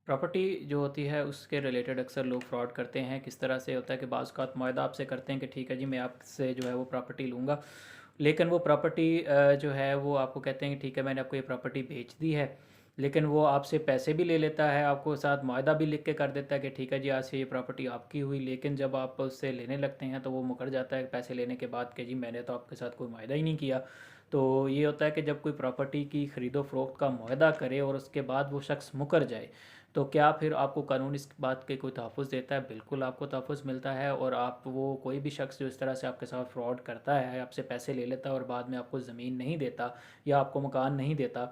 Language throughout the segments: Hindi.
प्रॉपर्टी जो होती है उसके रिलेटेड अक्सर लोग फ्रॉड करते हैं। किस तरह से होता है कि बाज़ औक़ात मुआहदा आपसे करते हैं कि ठीक है जी मैं आपसे जो है वो प्रॉपर्टी लूँगा, लेकिन वो प्रॉपर्टी जो है वो आपको कहते हैं कि ठीक है मैंने आपको ये प्रॉपर्टी बेच दी है, लेकिन वो आपसे पैसे भी ले लेता है, आपको साथ मुआहदा भी लिख के कर देता है कि ठीक है जी आज से ये प्रॉपर्टी आपकी हुई। लेकिन जब आप उससे लेने लगते हैं तो वो मुकर जाता है पैसे लेने के बाद कि जी मैंने तो आपके साथ कोई मुआहदा ही नहीं किया। तो ये होता है कि जब कोई प्रॉपर्टी की ख़रीदो फ़रोख्त का मुआहदा करे और उसके बाद वो शख्स मुकर जाए, तो क्या फिर आपको कानून इस बात के कोई तहफ़्फ़ुज़ देता है? बिल्कुल आपको तहफ़्फ़ुज़ मिलता है। और आप वो कोई भी शख्स जो इस तरह से आपके साथ फ्रॉड करता है, आपसे पैसे ले लेता है और बाद में आपको ज़मीन नहीं देता या आपको मकान नहीं देता,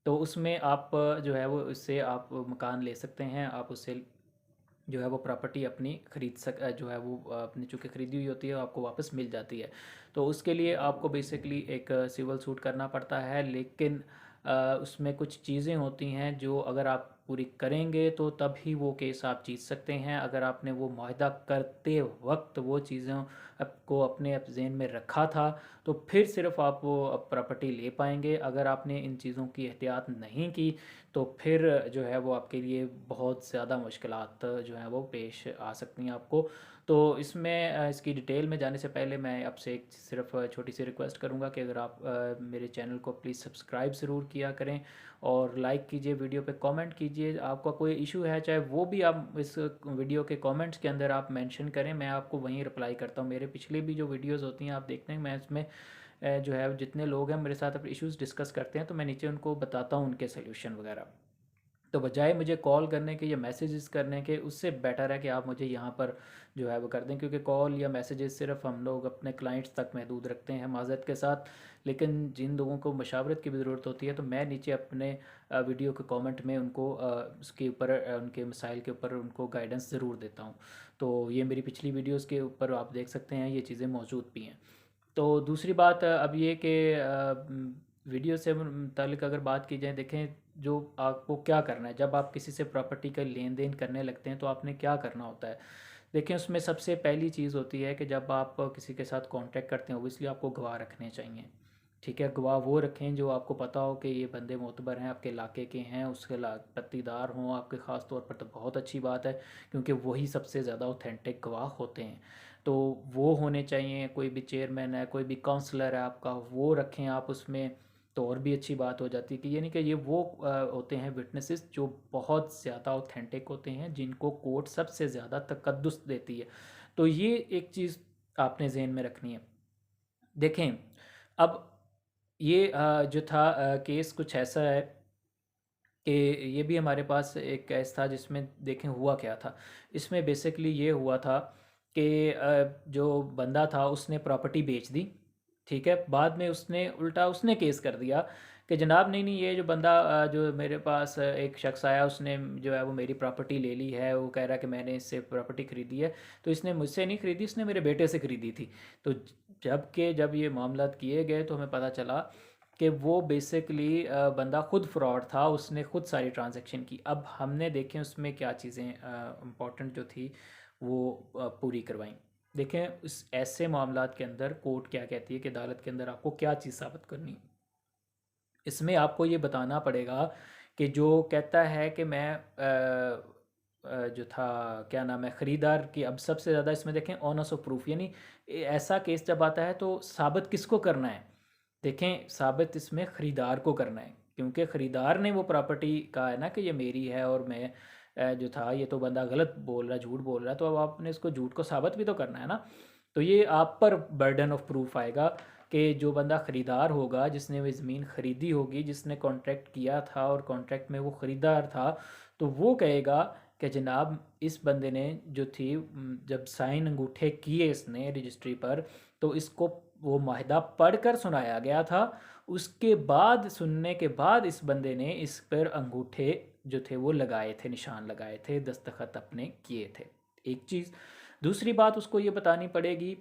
तो उसमें आप जो है वो उससे आप मकान ले सकते हैं। आप उससे जो है वो प्रॉपर्टी अपनी जो है वो अपनी चूँकि ख़रीदी हुई होती है आपको वापस मिल जाती है। तो उसके लिए आपको बेसिकली एक सिविल सूट करना पड़ता है, लेकिन उसमें कुछ चीज़ें होती हैं जो अगर आप पूरी करेंगे तो तब ही वो केस आप जीत सकते हैं। अगर आपने वो मुआहदा करते वक्त वो चीज़ों को अपने ज़हन में रखा था तो फिर सिर्फ आप वो प्रॉपर्टी ले पाएंगे। अगर आपने इन चीज़ों की एहतियात नहीं की तो फिर जो है वो आपके लिए बहुत ज़्यादा मुश्किलात जो हैं वो पेश आ सकती हैं आपको। तो इसमें इसकी डिटेल में जाने से पहले मैं आपसे एक सिर्फ छोटी सी रिक्वेस्ट करूंगा कि अगर आप मेरे चैनल को प्लीज़ सब्सक्राइब ज़रूर किया करें और लाइक कीजिए, वीडियो पे कमेंट कीजिए। आपका कोई इशू है चाहे वो भी आप इस वीडियो के कमेंट्स के अंदर आप मेंशन करें, मैं आपको वहीं रिप्लाई करता हूँ। मेरे पिछले भी जो वीडियोस होती हैं आप देखते हैं, मैं इसमें जो है जितने लोग हैं मेरे साथ अपने इश्यूज़ डिस्कस करते हैं तो मैं नीचे उनको बताता हूँ उनके सोल्यूशन वगैरह। तो बजाय मुझे कॉल करने के या मैसेजेस करने के, उससे बेटर है कि आप मुझे यहाँ पर जो है वो कर दें, क्योंकि कॉल या मैसेजेस सिर्फ हम लोग अपने क्लाइंट्स तक महदूद रखते हैं माज़रत के साथ। लेकिन जिन लोगों को मशावरत की भी ज़रूरत होती है तो मैं नीचे अपने वीडियो के कमेंट में उनको उसके ऊपर उनके मसाइल के ऊपर उनको गाइडेंस ज़रूर देता हूँ। तो ये मेरी पिछली वीडियोज़ के ऊपर आप देख सकते हैं, ये चीज़ें मौजूद भी हैं। तो दूसरी बात अब ये कि वीडियो से मुतालिक अगर बात की जाए, देखें जो आपको क्या करना है जब आप किसी से प्रॉपर्टी का लेन देन करने लगते हैं तो आपने क्या करना होता है। देखें उसमें सबसे पहली चीज़ होती है कि जब आप किसी के साथ कांटेक्ट करते हैं ओबियसली आपको गवाह रखने चाहिए। ठीक है, गवाह वो रखें जो आपको पता हो कि ये बंदे मोतबर हैं, आपके इलाके के हैं, उसके पत्तीदार हों आपके, ख़ास तौर पर तो बहुत अच्छी बात है क्योंकि वही सबसे ज़्यादा ऑथेंटिक गवाह होते हैं। तो वो होने चाहिए। कोई भी चेयरमैन है, कोई भी काउंसलर है आपका, वो रखें आप उसमें, तो और भी अच्छी बात हो जाती है कि यानी कि ये वो होते हैं विटनेसेस जो बहुत ज़्यादा ऑथेंटिक होते हैं, जिनको कोर्ट सबसे ज़्यादा तकद्दुस देती है। तो ये एक चीज़ आपने जहन में रखनी है। देखें अब ये जो था केस कुछ ऐसा है कि ये भी हमारे पास एक केस था जिसमें देखें हुआ क्या था। इसमें बेसिकली ये हुआ था कि जो बंदा था उसने प्रॉपर्टी बेच दी। ठीक है, बाद में उसने उल्टा उसने केस कर दिया कि जनाब नहीं नहीं, ये जो बंदा जो मेरे पास एक शख्स आया उसने जो है वो मेरी प्रॉपर्टी ले ली है, वो कह रहा है कि मैंने इससे प्रॉपर्टी ख़रीदी है। तो इसने मुझसे नहीं ख़रीदी, इसने मेरे बेटे से ख़रीदी थी। तो जब ये मामला किए गए तो हमें पता चला कि वो बेसिकली बंदा खुद फ्रॉड था, उसने खुद सारी ट्रांजैक्शन की। अब हमने देखें उसमें क्या चीज़ें इम्पोर्टेंट जो थी वो पूरी करवाई। देखें उस ऐसे मामलात के अंदर कोर्ट क्या कहती है कि अदालत के अंदर आपको क्या चीज़ साबित करनी है। इसमें आपको ये बताना पड़ेगा कि जो कहता है कि मैं जो था क्या नाम है ख़रीदार की, अब सबसे ज़्यादा इसमें देखें ऑनर्स ऑफ प्रूफ, यानी ऐसा केस जब आता है तो साबित किसको करना है। देखें साबित इसमें ख़रीदार को करना है, क्योंकि ख़रीदार ने वो प्रॉपर्टी कहा है ना कि ये मेरी है और मैं जो था ये तो बंदा गलत बोल रहा है, झूठ बोल रहा है, तो अब आपने इसको झूठ को साबित भी तो करना है ना। तो ये आप पर बर्डन ऑफ प्रूफ आएगा कि जो बंदा ख़रीदार होगा, जिसने वो ज़मीन ख़रीदी होगी, जिसने कॉन्ट्रैक्ट किया था और कॉन्ट्रैक्ट में वो ख़रीदार था, तो वो कहेगा कि जनाब इस बंदे ने जो थी जब साइन अंगूठे किए इसने रजिस्ट्री पर, तो इसको वो माहिदा पढ़कर सुनाया गया था। उसके बाद सुनने के बाद इस बंदे ने इस पर अंगूठे जो थे वो लगाए थे, निशान लगाए थे, दस्तखत अपने किए थे। एक चीज़। दूसरी बात उसको ये बतानी पड़ेगी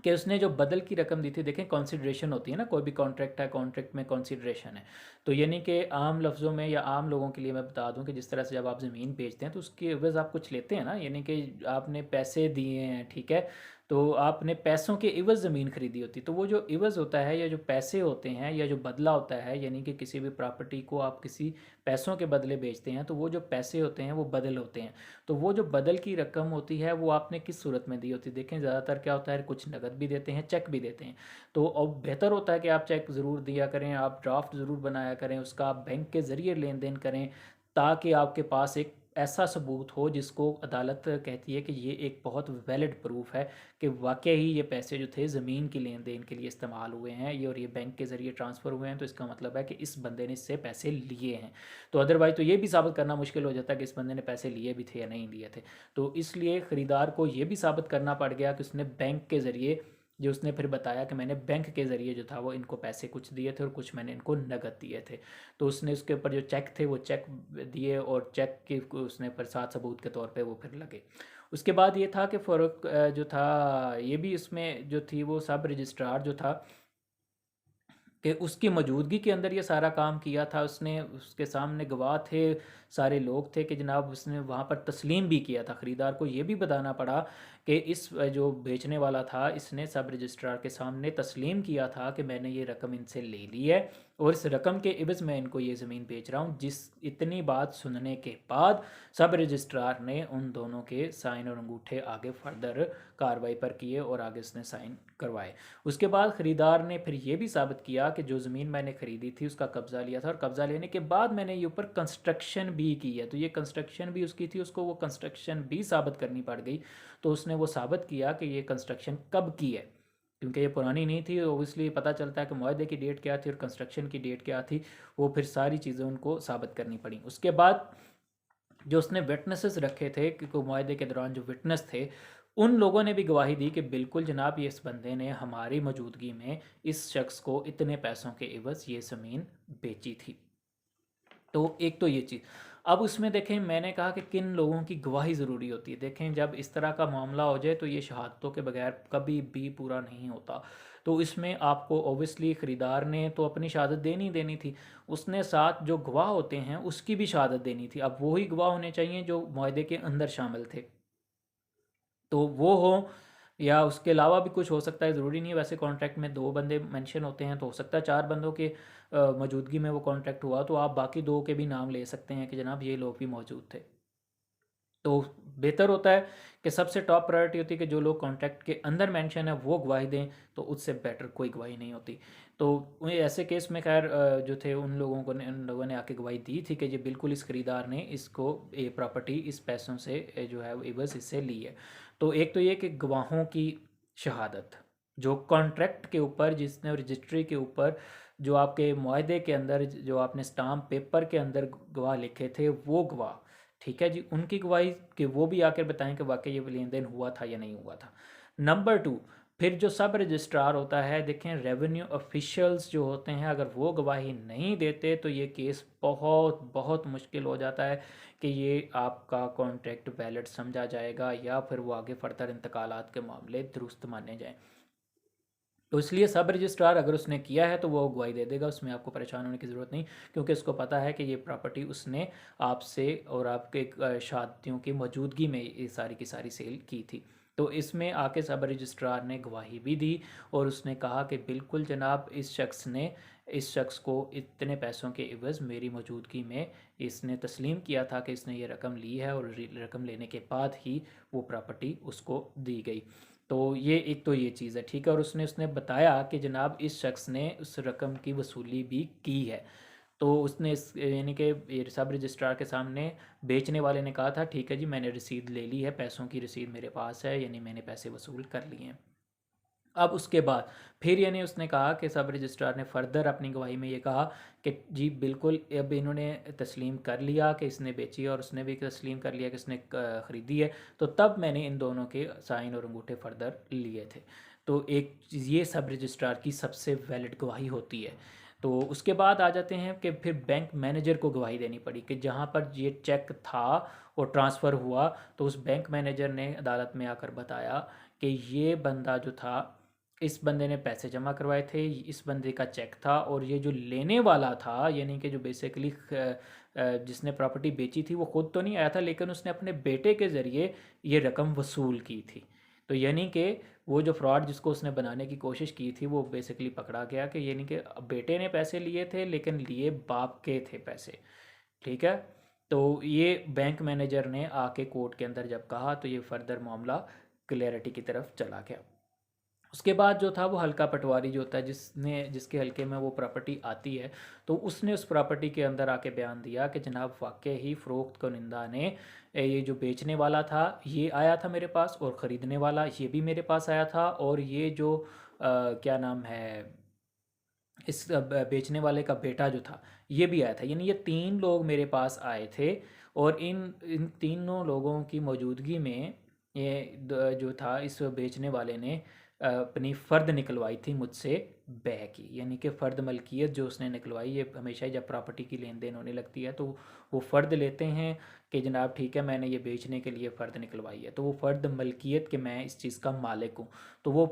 कि उसने जो बदल की रकम दी थी। देखें कॉन्सिडरेशन होती है ना, कोई भी कॉन्ट्रैक्ट है, कॉन्ट्रैक्ट में कॉन्सिडरेशन है। तो यानी कि आम लफ्ज़ों में या आम लोगों के लिए मैं बता दूं कि जिस तरह से जब आप ज़मीन बेचते हैं तो उसकी एवज़ आप कुछ लेते हैं ना, यानी कि आपने पैसे दिए हैं, ठीक है। तो आपने पैसों के इवज़ ज़मीन खरीदी होती, तो वो जो इवज़ होता है या जो पैसे होते हैं या जो बदला होता है, यानी कि किसी भी प्रॉपर्टी को आप किसी पैसों के बदले बेचते हैं तो वो जो पैसे होते हैं वो बदल होते हैं। तो वो जो बदल की रकम होती है वो आपने किस सूरत में दी होती है? देखें ज़्यादातर क्या होता है, कुछ नकद भी देते हैं, चेक भी देते हैं। तो अब बेहतर होता है कि आप चेक ज़रूर दिया करें, आप ड्राफ्ट ज़रूर बनाया करें, उसका आप बैंक के ज़रिए लेन देन करें, ताकि आपके पास एक ऐसा सबूत हो जिसको अदालत कहती है कि ये एक बहुत वैलिड प्रूफ है कि वाकई ही ये पैसे जो थे ज़मीन की लेन देन के लिए इस्तेमाल हुए हैं, ये और ये बैंक के ज़रिए ट्रांसफ़र हुए हैं, तो इसका मतलब है कि इस बंदे ने इससे पैसे लिए हैं। तो अदरवाइज़ तो ये भी साबित करना मुश्किल हो जाता है कि इस बंदे ने पैसे लिए भी थे या नहीं लिए थे। तो इसलिए ख़रीदार को ये भी साबित करना पड़ गया कि उसने बैंक के ज़रिए, जो उसने फिर बताया कि मैंने बैंक के ज़रिए जो था वो इनको पैसे कुछ दिए थे और कुछ मैंने इनको नकद दिए थे। तो उसने उसके ऊपर जो चेक थे वो चेक दिए और चेक के उसने पर साथ सबूत के तौर पे वो फिर लगे। उसके बाद ये था कि फ़र्क जो था ये भी इसमें जो थी वो सब रजिस्ट्रार जो था कि उसकी मौजूदगी के अंदर ये सारा काम किया था उसने, उसके सामने गवाह थे, सारे लोग थे कि जनाब उसने वहाँ पर तस्लीम भी किया था। ख़रीदार को ये भी बताना पड़ा कि इस जो बेचने वाला था इसने सब रजिस्ट्रार के सामने तस्लीम किया था कि मैंने ये रकम इनसे ले ली है और इस रकम के इवज़ में इनको ये ज़मीन बेच रहा हूँ। जिस इतनी बात सुनने के बाद सब रजिस्ट्रार ने उन दोनों के साइन और अंगूठे आगे फर्दर कार्रवाई पर किए और आगे उसने साइन करवाए। उसके बाद ख़रीदार ने फिर ये भी साबित किया कि जो ज़मीन मैंने ख़रीदी थी उसका कब्ज़ा लिया था और कब्ज़ा लेने के बाद मैंने ये ऊपर कंस्ट्रक्शन भी की है। तो ये कंस्ट्रक्शन भी उसकी थी, उसको वो कंस्ट्रक्शन भी साबित करनी पड़ गई। तो उसने वो साबित किया कि ये कंस्ट्रक्शन कब की है, क्योंकि ये पुरानी नहीं थी, ओबियसली पता चलता है कि मुआहदे की डेट क्या थी और कंस्ट्रक्शन की डेट क्या थी। वो फिर सारी चीज़ें उनको साबित करनी पड़ी। उसके बाद जो उसने विटनेसेस रखे थे, क्योंकि मुआहदे के दौरान जो विटनेस थे उन लोगों ने भी गवाही दी कि बिल्कुल जनाब ये इस बंदे ने हमारी मौजूदगी में इस शख्स को इतने पैसों के एवज़ ये ज़मीन बेची थी। तो एक तो ये चीज़। अब उसमें देखें मैंने कहा कि किन लोगों की गवाही ज़रूरी होती है। देखें जब इस तरह का मामला हो जाए तो ये शहादतों के बगैर कभी भी पूरा नहीं होता। तो इसमें आपको ओबियसली ख़रीदार ने तो अपनी शहादत देनी ही देनी थी, उसने साथ जो गवाह होते हैं उसकी भी शहादत देनी थी। अब वही गवाह होने चाहिए जो मुआहदे के अंदर शामिल थे, तो वो हो या उसके अलावा भी कुछ हो सकता है, ज़रूरी नहीं है। वैसे कॉन्ट्रैक्ट में 2 बंदे मेंशन होते हैं, तो हो सकता है 4 बंदों के मौजूदगी में वो कॉन्ट्रैक्ट हुआ, तो आप बाकी 2 के भी नाम ले सकते हैं कि जनाब ये लोग भी मौजूद थे। तो बेहतर होता है कि सबसे टॉप प्रायोरिटी होती है कि जो लोग कॉन्ट्रैक्ट के अंदर मेंशन है वो गवाही दें, तो उससे बेटर कोई गवाही नहीं होती। तो ऐसे केस में खैर जो थे उन लोगों को उन लोगों ने आके गवाही दी थी कि ये बिल्कुल इस खरीदार ने इसको ये प्रॉपर्टी इस पैसों से जो है वो एवज़ इससे ली है। तो एक तो ये कि गवाहों की शहादत जो कॉन्ट्रैक्ट के ऊपर, जिसने रजिस्ट्री के ऊपर, जो आपके मुआहदे के अंदर जो आपने स्टाम्प पेपर के अंदर गवाह लिखे थे वो गवाह, ठीक है जी, उनकी गवाही कि वो भी आकर बताएं कि वाकई ये लेन देन हुआ था या नहीं हुआ था। नंबर 2, फिर जो सब रजिस्ट्रार होता है, देखें रेवेन्यू ऑफिशियल्स जो होते हैं अगर वो गवाही नहीं देते तो ये केस बहुत बहुत मुश्किल हो जाता है कि ये आपका कॉन्ट्रैक्ट वैलिड समझा जाएगा या फिर वो आगे फर्दर इंतकालात के मामले दुरुस्त माने जाएँ। तो इसलिए सब रजिस्ट्रार अगर उसने किया है तो वो गवाही दे देगा, उसमें आपको परेशान होने की ज़रूरत नहीं, क्योंकि उसको पता है कि ये प्रॉपर्टी उसने आपसे और आपके शादियों की मौजूदगी में ये सारी की सारी सेल की थी। तो इसमें आके सब रजिस्ट्रार ने गवाही भी दी और उसने कहा कि बिल्कुल जनाब इस शख्स को इतने पैसों के इवज़ मेरी मौजूदगी में इसने तस्लीम किया था कि इसने ये रकम ली है और रकम लेने के बाद ही वो प्रॉपर्टी उसको दी गई। तो ये एक तो ये चीज़ है, ठीक है। और उसने उसने बताया कि जनाब इस शख्स ने उस रकम की वसूली भी की है। तो उसने इस यानी कि सब रजिस्ट्रार के सामने बेचने वाले ने कहा था ठीक है जी मैंने रसीद ले ली है, पैसों की रसीद मेरे पास है, यानी मैंने पैसे वसूल कर लिए हैं। अब उसके बाद फिर यानी उसने कहा कि सब रजिस्ट्रार ने फर्दर अपनी गवाही में ये कहा कि जी बिल्कुल अब इन्होंने तस्लीम कर लिया कि इसने बेची और उसने भी तस्लीम कर लिया कि इसने ख़रीदी है, तो तब मैंने इन दोनों के साइन और अंगूठे फर्दर लिए थे। तो एक ये सब रजिस्ट्रार की सबसे वैलिड गवाही होती है। तो उसके बाद आ जाते हैं कि फिर बैंक मैनेजर को गवाही देनी पड़ी कि जहाँ पर ये चेक था और ट्रांसफ़र हुआ, तो उस बैंक मैनेजर ने अदालत में आकर बताया कि ये बंदा जो था, इस बंदे ने पैसे जमा करवाए थे, इस बंदे का चेक था और ये जो लेने वाला था यानी कि जो बेसिकली जिसने प्रॉपर्टी बेची थी वो खुद तो नहीं आया था, लेकिन उसने अपने बेटे के ज़रिए ये रकम वसूल की थी। तो यानी कि वो जो फ्रॉड जिसको उसने बनाने की कोशिश की थी वो बेसिकली पकड़ा गया, कि यानी कि बेटे ने पैसे लिए थे लेकिन लिए बाप के थे पैसे। ठीक है। तो ये बैंक मैनेजर ने आके कोर्ट के अंदर जब कहा तो ये फर्दर मामला क्लियरिटी की तरफ चला गया। उसके बाद जो था वो हल्का पटवारी जो होता है, जिसके हल्के में वो प्रॉपर्टी आती है, तो उसने उस प्रॉपर्टी के अंदर आके बयान दिया कि जनाब वाकई ही फ़रोख्त कुनिंदा ने ये जो बेचने वाला था ये आया था मेरे पास, और ख़रीदने वाला ये भी मेरे पास आया था, और ये जो क्या नाम है, इस बेचने वाले का बेटा जो था ये भी आया था। यानी ये तीन लोग मेरे पास आए थे, और इन इन तीनों लोगों की मौजूदगी में ये जो था इस बेचने वाले ने अपनी फ़र्द निकलवाई थी मुझसे बैह की। यानी कि फ़र्द मलकियत जो उसने निकलवाई, ये हमेशा ही जब प्रॉपर्टी की लेन देन होने लगती है तो वो फ़र्द लेते हैं कि जनाब ठीक है मैंने ये बेचने के लिए फ़र्द निकलवाई है, तो वो फ़र्द मलकियत कि मैं इस चीज़ का मालिक हूँ। तो वो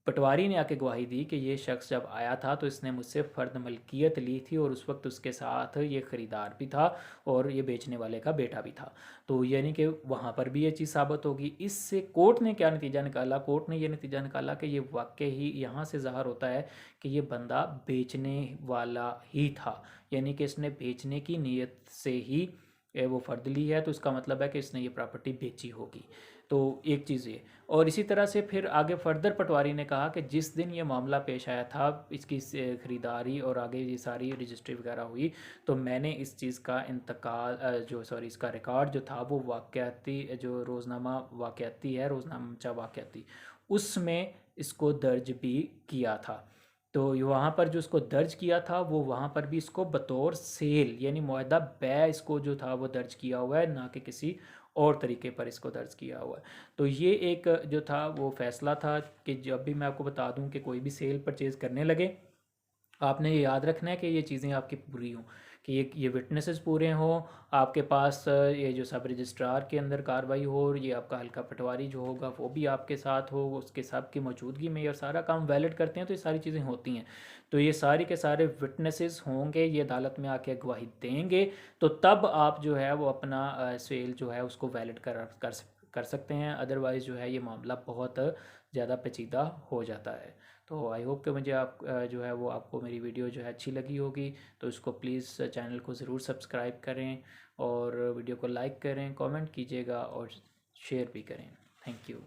पटवारी ने आके गवाही दी कि ये शख्स जब आया था तो इसने मुझसे फ़र्द मलकियत ली थी, और उस वक्त उसके साथ ये ख़रीदार भी था और ये बेचने वाले का बेटा भी था। तो यानी कि वहाँ पर भी ये चीज़ साबित होगी। इससे कोर्ट ने क्या नतीजा निकाला, कोर्ट ने ये नतीजा निकाला कि ये वाकई ही यहाँ से ज़ाहिर होता है कि ये बंदा बेचने वाला ही था। यानी कि इसने बेचने की नीयत से ही वो फ़र्द ली है, तो इसका मतलब है कि इसने ये प्रॉपर्टी बेची होगी। तो एक चीज़ ये, और इसी तरह से फिर आगे फर्दर पटवारी ने कहा कि जिस दिन ये मामला पेश आया था इसकी ख़रीदारी और आगे ये सारी रजिस्ट्री वगैरह हुई, तो मैंने इस चीज़ का इंतकाल इसका रिकॉर्ड जो था वो वाक़याती जो रोज़नामा वाक़याती है, रोज़नामा वाक़याती, उसमें इसको दर्ज भी किया था। तो वहाँ पर जो इसको दर्ज किया था वो वहाँ पर भी इसको बतौर सेल यानी मुआहदा बै इसको जो था वो दर्ज किया हुआ है, ना कि किसी और तरीके पर इसको दर्ज किया हुआ है। तो ये एक जो था वो फ़ैसला था कि जब भी मैं आपको बता दूं कि कोई भी सेल परचेज़ करने लगे, आपने ये याद रखना है कि ये चीज़ें आपकी पूरी हों, कि ये विटनेसेस पूरे हों, आपके पास ये जो सब रजिस्ट्रार के अंदर कार्रवाई हो, और ये आपका हल्का पटवारी जो होगा वो भी आपके साथ हो, उसके सब की मौजूदगी में और सारा काम वैलिड करते हैं, तो ये सारी चीज़ें होती हैं। तो ये सारे के सारे विटनेसेस होंगे, ये अदालत में आके गवाही देंगे, तो तब आप जो है वो अपना सेल जो है उसको वैलिड कर सकते हैं। अदरवाइज़ जो है ये मामला बहुत ज़्यादा पेचीदा हो जाता है। तो आई होप कि मुझे आप जो है वो आपको मेरी वीडियो जो है अच्छी लगी होगी, तो इसको प्लीज़ चैनल को ज़रूर सब्सक्राइब करें, और वीडियो को लाइक करें, कमेंट कीजिएगा और शेयर भी करें। Thank you.